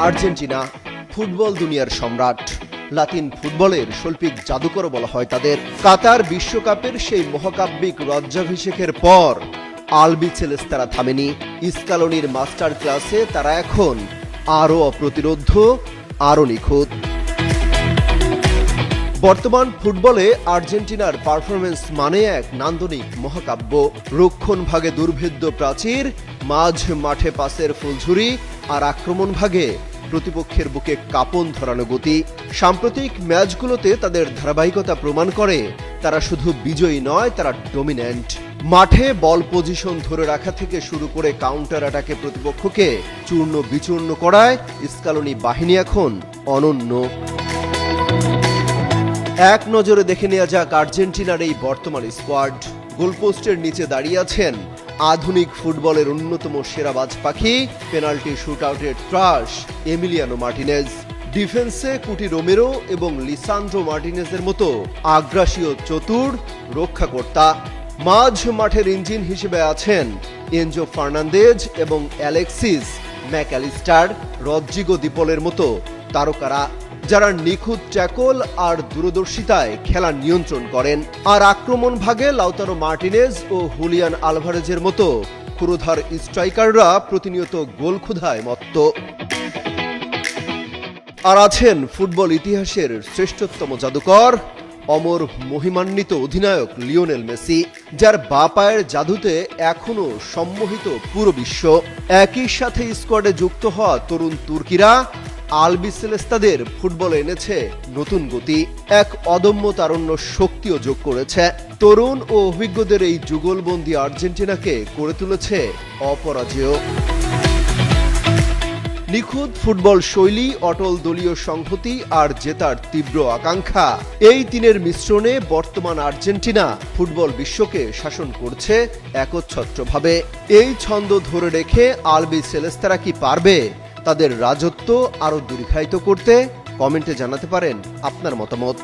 Argentina football দুনিয়ার সম্রাট, লাতিন ফুটবলের শৈল্পিক জাদুকর বলা হয় তাদের। কাতার বিশ্বকাপের সেই মহাকাব্যিক রাজ্যাভিষেকের পর আলবিসেলেস্তারা থামেনি। স্কালোনির মাস্টার ক্লাসে তারা এখন আরও অপ্রতিরোধ্য, আরও নিখুঁত। বর্তমান ফুটবলে আর্জেন্টিনার পারফরমেন্স মানে এক নান্দনিক মহাকাব্য। রক্ষণ ভাগে দুর্ভেদ্য প্রাচীর, মাঝ মাঠে পাসের ফুলঝুরি, আর আক্রমণ ভাগে প্রতিপক্ষের বুকে কাঁপন ধরানো গতি। সাম্প্রতিক ম্যাচগুলোতে তাদের ধারাবাহিকতা প্রমাণ করে তারা শুধু বিজয়ী নয়, তারা ডমিন্যান্ট। মাঠে বল পজিশন ধরে রাখা থেকে শুরু করে কাউন্টার অ্যাটাকে প্রতিপক্ষকে চূর্ণ বিচূর্ণ করায় স্কালোনি বাহিনী এখন অনন্য। এক নজরে দেখে নেওয়া যাক আর্জেন্টিনার এই বর্তমান স্কোয়াড। গোলপোস্টের নিচে দাঁড়িয়ে আছেন আধুনিক ফুটবলের অন্যতম সেরা বাজ পাখি, পেনাল্টি শুটআউটের ত্রাস এমিলিয়ানো মার্টিনেজ। ডিফেন্সে কুটি রোমেরো এবং লিসান্ড্রো মার্টিনেজের মতো আগ্রাসী ও চতুর রক্ষাকর্তা। মাঝ মাঠের ইঞ্জিন হিসেবে আছেন এনজো ফার্নান্দেজ এবং অ্যালেক্সিস ম্যাকঅ্যালিস্টার, রদ্রিগো দিপলের মতো তারকারা, যারা নিখুঁত ট্যাকল আর দূরদর্শিতায় খেলা নিয়ন্ত্রণ করেন। আর আক্রমণ ভাগে লাউতারো মার্টিনেজ ও হুলিয়ান আলভারেজের মতো ক্ষুরধার স্ট্রাইকাররা প্রতিনিয়ত গোল ক্ষুধায় মত্ত। আর আছেন ফুটবল ইতিহাসের শ্রেষ্ঠতম জাদুকর, অমর মহিমান্বিত অধিনায়ক লিওনেল মেসি, যার বাঁ পায়ের জাদুতে এখনো সম্মোহিত পুরো বিশ্ব। একই সাথে স্কোয়াডে যুক্ত হওয়া তরুণ তুর্কিরা আলবিসেলেস্তাদের ফুটবলে এনেছে নতুন গতি, এক অদম্য তারুণ্য শক্তিও যোগ করেছে। তরুণ ও অভিজ্ঞদের এই যুগলবন্দি আর্জেন্টিনাকে করে তুলেছে অপরাজেয়। নিখুঁত ফুটবল শৈলী, অটল দলীয় সংহতি আর জেতার তীব্র আকাঙ্ক্ষা, এই তিনের মিশ্রণে বর্তমান আর্জেন্টিনা ফুটবল বিশ্বকে শাসন করছে একচ্ছত্রভাবে। এই ছন্দ ধরে রেখে আলবিসেলেস্তারা কি পারবে তাদের রাজত্ব আরো দীর্ঘায়িত করতে? কমেন্টে জানাতে পারেন আপনার মতামত।